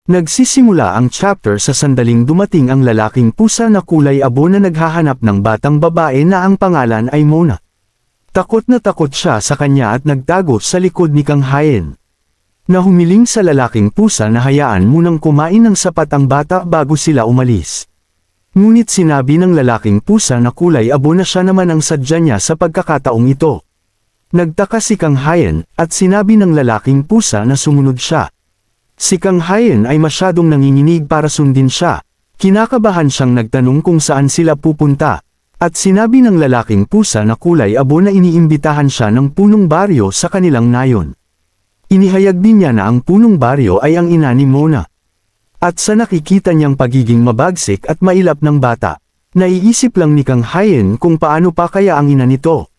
Nagsisimula ang chapter sa sandaling dumating ang lalaking pusa na kulay abo na naghahanap ng batang babae na ang pangalan ay Mona. Takot na takot siya sa kanya at nagtago sa likod ni Kang Hayen. Na humiling sa lalaking pusa na hayaan munang kumain ng sapat ang bata bago sila umalis. Ngunit sinabi ng lalaking pusa na kulay abo na siya naman ang sadya niya sa pagkakataong ito. Nagtaka si Kang Hayen at sinabi ng lalaking pusa na sumunod siya. Si Kang Hayen ay masyadong nanginginig para sundin siya. Kinakabahan siyang nagtanong kung saan sila pupunta. At sinabi ng lalaking pusa na kulay abo na iniimbitahan siya ng punong baryo sa kanilang nayon. Inihayag din niya na ang punong baryo ay ang ina ni Mona. At sa nakikita niyang pagiging mabagsik at mailap ng bata, naiisip lang ni Kang Hayen kung paano pa kaya ang ina nito.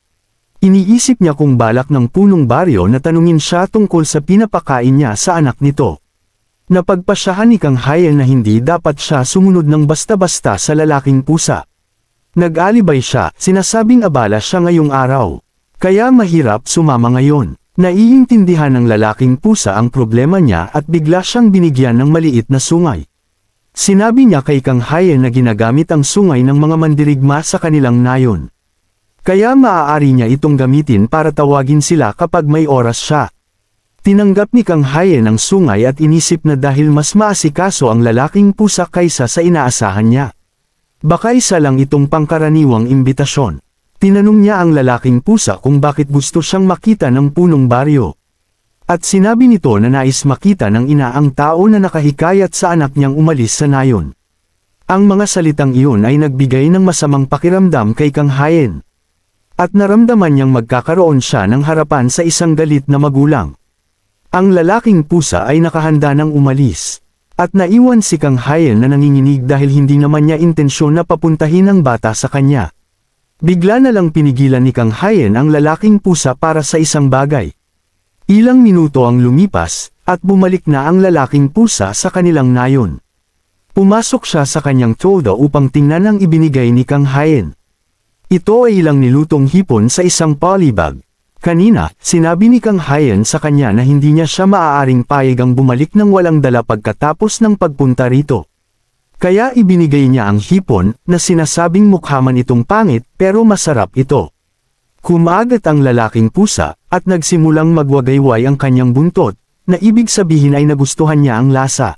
Iniisip niya kung balak ng punong baryo na tanungin siya tungkol sa pinapakain niya sa anak nito. Napagpasyahan ni Kang Hayen na hindi dapat siya sumunod ng basta-basta sa lalaking pusa. Nag-alibay siya, sinasabing abala siya ngayong araw. Kaya mahirap sumama ngayon. Naiintindihan ng lalaking pusa ang problema niya at bigla siyang binigyan ng maliit na sungay. Sinabi niya kay Kang Hayen na ginagamit ang sungay ng mga mandirigma sa kanilang nayon. Kaya maaari niya itong gamitin para tawagin sila kapag may oras siya. Tinanggap ni Kang Hayen ang sungay at inisip na dahil mas maasikaso ang lalaking pusa kaysa sa inaasahan niya. Baka isa lang itong pangkaraniwang imbitasyon. Tinanong niya ang lalaking pusa kung bakit gusto siyang makita ng punong baryo. At sinabi nito na nais makita ng ina ang tao na nakahikayat sa anak niyang umalis sa nayon. Ang mga salitang iyon ay nagbigay ng masamang pakiramdam kay Kang Hayen. At naramdaman niyang magkakaroon siya ng harapan sa isang galit na magulang. Ang lalaking pusa ay nakahanda ng umalis. At naiwan si Kang Hayen na nanginginig dahil hindi naman niya intensyon na papuntahin ang bata sa kanya. Bigla na lang pinigilan ni Kang Hayen ang lalaking pusa para sa isang bagay. Ilang minuto ang lumipas, at bumalik na ang lalaking pusa sa kanilang nayon. Pumasok siya sa kanyang tolda upang tingnan ang ibinigay ni Kang Hayen. Ito ay ilang nilutong hipon sa isang polybag. Kanina, sinabi ni Kang Hayen sa kanya na hindi niya siya maaaring payagang bumalik ng walang dala pagkatapos ng pagpunta rito. Kaya ibinigay niya ang hipon, na sinasabing mukha man itong pangit, pero masarap ito. Kumagat ang lalaking pusa, at nagsimulang magwagayway ang kanyang buntot, na ibig sabihin ay nagustuhan niya ang lasa.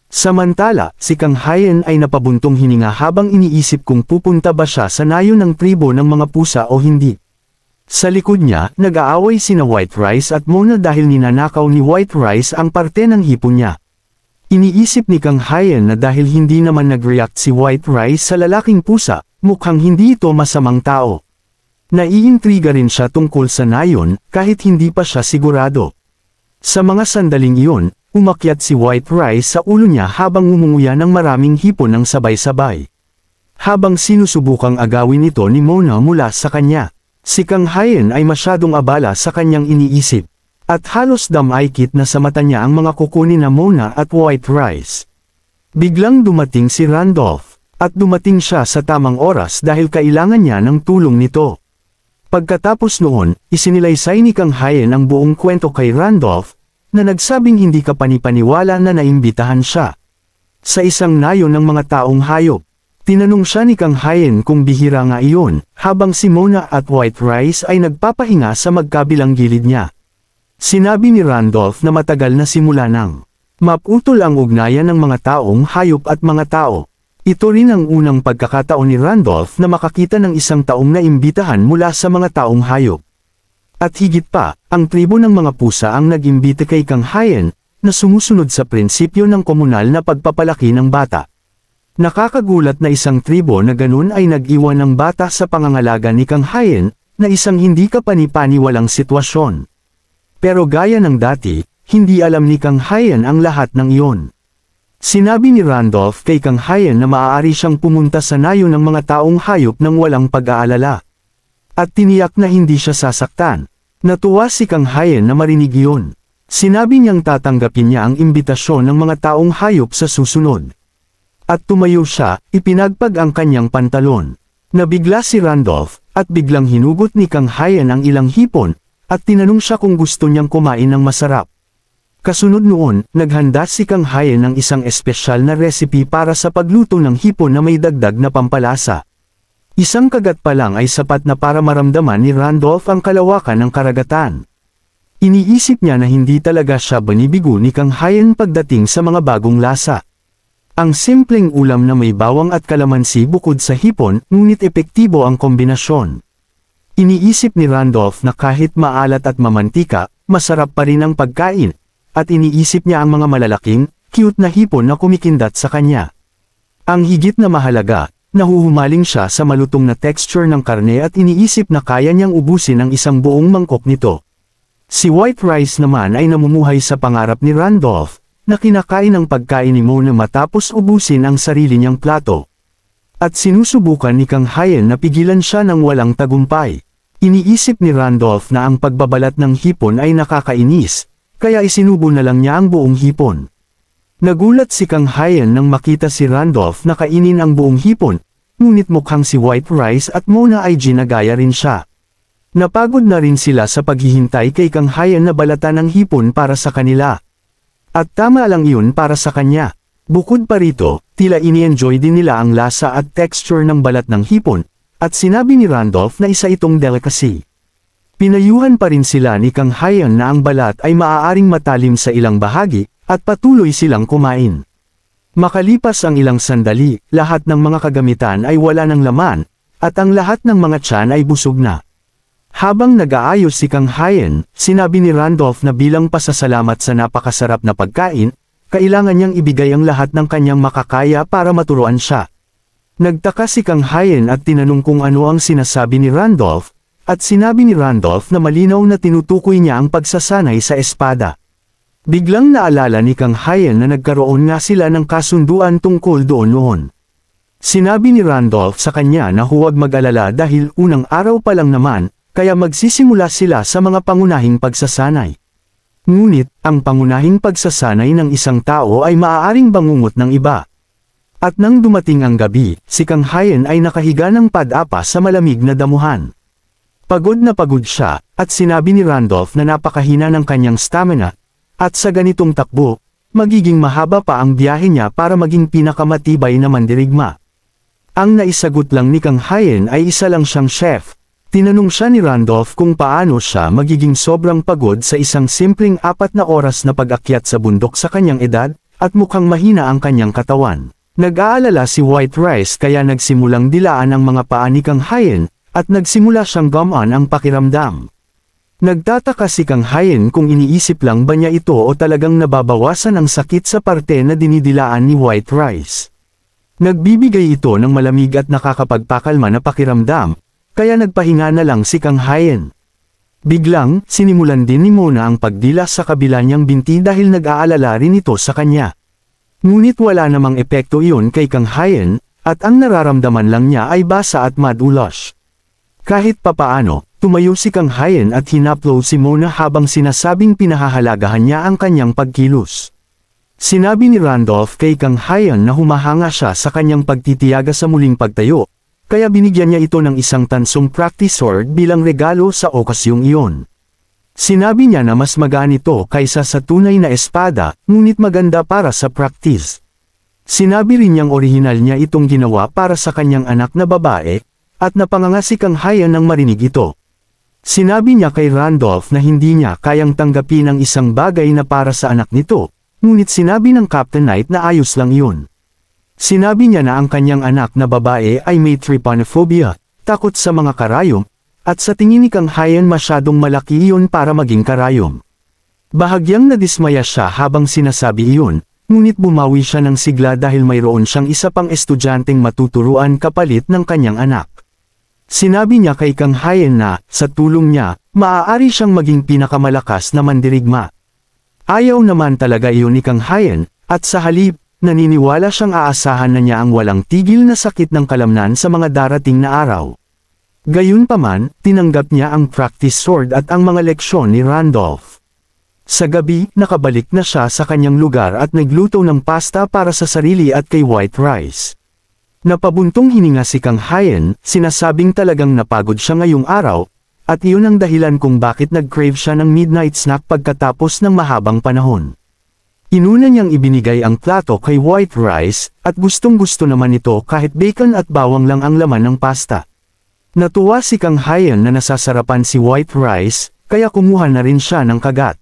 Samantala, si Kang Hayen ay napabuntong hininga habang iniisip kung pupunta ba siya sa nayon ng tribo ng mga pusa o hindi. Sa likod niya, nag-aaway sina White Rice at Mona dahil ninanakaw ni White Rice ang parte ng hipon niya. Iniisip ni Kang Hayen na dahil hindi naman nag-react si White Rice sa lalaking pusa, mukhang hindi ito masamang tao. Naiintriga rin siya tungkol sa nayon, kahit hindi pa siya sigurado. Sa mga sandaling iyon, umakyat si White Rice sa ulo niya habang umunguya ng maraming hipon ng sabay-sabay. Habang sinusubukang agawin ito ni Mona mula sa kanya, si Kang Hayen ay masyadong abala sa kanyang iniisip. At halos damaykit na sa mata niya ang mga kukunin na Mona at White Rice. Biglang dumating si Randolph, at dumating siya sa tamang oras dahil kailangan niya ng tulong nito. Pagkatapos noon, isinilaysay ni Kang Hayen ang buong kwento kay Randolph, na nagsabing hindi ka panipaniwala na naimbitahan siya. Sa isang nayon ng mga taong hayop, tinanong siya ni Kang Hayen kung bihira nga iyon, habang si Mona at White Rice ay nagpapahinga sa magkabilang gilid niya. Sinabi ni Randolph na matagal na simula nang maputol ang ugnayan ng mga taong hayop at mga tao. Ito rin ang unang pagkakataon ni Randolph na makakita ng isang taong naimbitahan mula sa mga taong hayop. At higit pa, ang tribo ng mga pusa ang nag-imbita kay Kang Hayen, na sumusunod sa prinsipyo ng komunal na pagpapalaki ng bata. Nakakagulat na isang tribo na ganun ay nag-iwan ng bata sa pangangalaga ni Kang Hayen, na isang hindi kapani-paniwalang sitwasyon. Pero gaya ng dati, hindi alam ni Kang Hayen ang lahat ng iyon. Sinabi ni Randolph kay Kang Hayen na maaari siyang pumunta sa nayon ng mga taong hayop nang walang pag-aalala. At tiniyak na hindi siya sasaktan. Natuwa si Kang Hayen na marinig iyon. Sinabi niyang tatanggapin niya ang imbitasyon ng mga taong hayop sa susunod. At tumayo siya, ipinagpag ang kanyang pantalon. Nabigla si Randolph, at biglang hinugot ni Kang Hayen ang ilang hipon, at tinanong siya kung gusto niyang kumain ng masarap. Kasunod noon, naghanda si Kang Hayen ng isang espesyal na recipe para sa pagluto ng hipon na may dagdag na pampalasa. Isang kagat pa lang ay sapat na para maramdaman ni Randolph ang kalawakan ng karagatan. Iniisip niya na hindi talaga siya banibigo ni Kang Hayen pagdating sa mga bagong lasa. Ang simpleng ulam na may bawang at kalamansi bukod sa hipon, ngunit epektibo ang kombinasyon. Iniisip ni Randolph na kahit maalat at mamantika, masarap pa rin ang pagkain, at iniisip niya ang mga malalaking, cute na hipon na kumikindat sa kanya. Ang higit na mahalaga, nahuhumaling siya sa malutong na texture ng karne at iniisip na kaya niyang ubusin ang isang buong mangkok nito. Si White Rice naman ay namumuhay sa pangarap ni Randolph, na kinakain ang pagkain ni Mona matapos ubusin ang sarili niyang plato. At sinusubukan ni Kang Hayen na pigilan siya ng walang tagumpay. Iniisip ni Randolph na ang pagbabalat ng hipon ay nakakainis, kaya isinubo na lang niya ang buong hipon. Nagulat si Kang Hayen nang makita si Randolph na kainin ang buong hipon, ngunit mukhang si White Rice at Mona ay ginagaya rin siya. Napagod na rin sila sa paghihintay kay Kang Hayen na balatan ang hipon para sa kanila. At tama lang yun para sa kanya. Bukod pa rito, tila ini-enjoy din nila ang lasa at texture ng balat ng hipon, at sinabi ni Randolph na isa itong delicacy. Pinayuhan pa rin sila ni Kang Hayen na ang balat ay maaaring matalim sa ilang bahagi, at patuloy silang kumain. Makalipas ang ilang sandali, lahat ng mga kagamitan ay wala ng laman, at ang lahat ng mga tiyan ay busog na. Habang nag-aayos si Kang Hayen, sinabi ni Randolph na bilang pasasalamat sa napakasarap na pagkain, kailangan niyang ibigay ang lahat ng kanyang makakaya para maturuan siya. Nagtaka si Kang Hayen at tinanong kung ano ang sinasabi ni Randolph, at sinabi ni Randolph na malinaw na tinutukoy niya ang pagsasanay sa espada. Biglang naalala ni Kang Hayen na nagkaroon nga sila ng kasunduan tungkol doon noon. Sinabi ni Randolph sa kanya na huwag mag-alala dahil unang araw pa lang naman, kaya magsisimula sila sa mga pangunahing pagsasanay. Ngunit, ang pangunahing pagsasanay ng isang tao ay maaaring bangungot ng iba. At nang dumating ang gabi, si Kang Hayen ay nakahiga ng padapa sa malamig na damuhan. Pagod na pagod siya, at sinabi ni Randolph na napakahina ng kanyang stamina, at sa ganitong takbo, magiging mahaba pa ang biyahe niya para maging pinakamatibay na mandirigma. Ang naisagot lang ni Kang Hayen ay isa lang siyang chef. Tinanong siya ni Randolph kung paano siya magiging sobrang pagod sa isang simpleng 4 na oras na pag-akyat sa bundok sa kanyang edad, at mukhang mahina ang kanyang katawan. Nag-aalala si White Rice kaya nagsimulang dilaan ang mga paa ni Kang Hayen, at nagsimula siyang gamaan ang pakiramdam. Nagtataka si Kang Hayen kung iniisip lang ba niya ito o talagang nababawasan ang sakit sa parte na dinidilaan ni White Rice. Nagbibigay ito ng malamig at nakakapagpakalma na pakiramdam, kaya nagpahinga na lang si Kang Hayen. Biglang, sinimulan din ni Mona ang pagdila sa kabila niyang binti dahil nag-aalala rin ito sa kanya. Ngunit wala namang epekto iyon kay Kang Hayen, at ang nararamdaman lang niya ay basa at madulas. Kahit papaano, tumayo si Kang Hayen at hinaplo si Mona habang sinasabing pinahahalagahan niya ang kanyang pagkilos. Sinabi ni Randolph kay Kang Hayen na humahanga siya sa kanyang pagtitiyaga sa muling pagtayo, kaya binigyan niya ito ng isang tansong practice sword bilang regalo sa okasyong iyon. Sinabi niya na mas magaan ito kaysa sa tunay na espada, ngunit maganda para sa practice. Sinabi rin niyang orihinal niya itong ginawa para sa kanyang anak na babae, at napanganga si Kang Hayen nang marinig ito. Sinabi niya kay Randolph na hindi niya kayang tanggapin ang isang bagay na para sa anak nito, ngunit sinabi ng Captain Knight na ayos lang iyon. Sinabi niya na ang kanyang anak na babae ay may trypanophobia, takot sa mga karayom, at sa tingin ni Kang Hayen masyadong malaki iyon para maging karayom. Bahagyang nadismaya siya habang sinasabi iyon, ngunit bumawi siya ng sigla dahil mayroon siyang isa pang estudyanteng matuturuan kapalit ng kanyang anak. Sinabi niya kay Kang Hayen na, sa tulong niya, maaari siyang maging pinakamalakas na mandirigma. Ayaw naman talaga iyon ni Kang Hayen, at sa halip, naniniwala siyang aasahan na niya ang walang tigil na sakit ng kalamnan sa mga darating na araw. Gayunpaman, tinanggap niya ang practice sword at ang mga leksyon ni Randolph. Sa gabi, nakabalik na siya sa kanyang lugar at nagluto ng pasta para sa sarili at kay White Rice. Napabuntong hininga si Kang Hayen, sinasabing talagang napagod siya ngayong araw, at iyon ang dahilan kung bakit nag-crave siya ng midnight snack pagkatapos ng mahabang panahon. Inuna niyang ibinigay ang plato kay white rice, at gustong-gusto naman ito kahit bacon at bawang lang ang laman ng pasta. Natuwa si Kang Hyan na nasasarapan si white rice, kaya kumuha na rin siya ng kagat.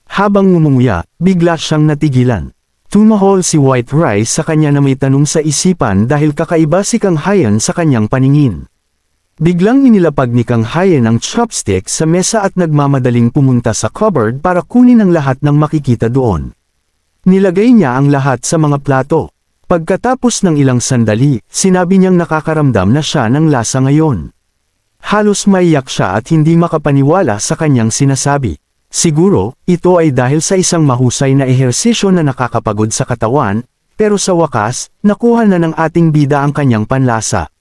Habang ngumunguya, bigla siyang natigilan. Tumahol si white rice sa kanya na may tanong sa isipan dahil kakaiba si Kang Hyan sa kanyang paningin. Biglang inilapag ni Kang Hyan ang chopstick sa mesa at nagmamadaling pumunta sa cupboard para kunin ang lahat ng makikita doon. Nilagay niya ang lahat sa mga plato. Pagkatapos ng ilang sandali, sinabi niyang nakakaramdam na siya ng lasa ngayon. Halos maiyak siya at hindi makapaniwala sa kanyang sinasabi. Siguro, ito ay dahil sa isang mahusay na ehersisyo na nakakapagod sa katawan, pero sa wakas, nakuha na ng ating bida ang kanyang panlasa.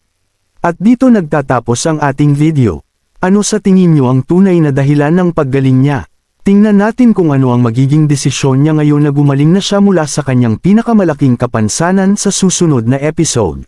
At dito nagtatapos ang ating video. Ano sa tingin niyo ang tunay na dahilan ng paggaling niya? Tingnan natin kung ano ang magiging desisyon niya ngayon na gumaling na siya mula sa kanyang pinakamalaking kapansanan sa susunod na episode.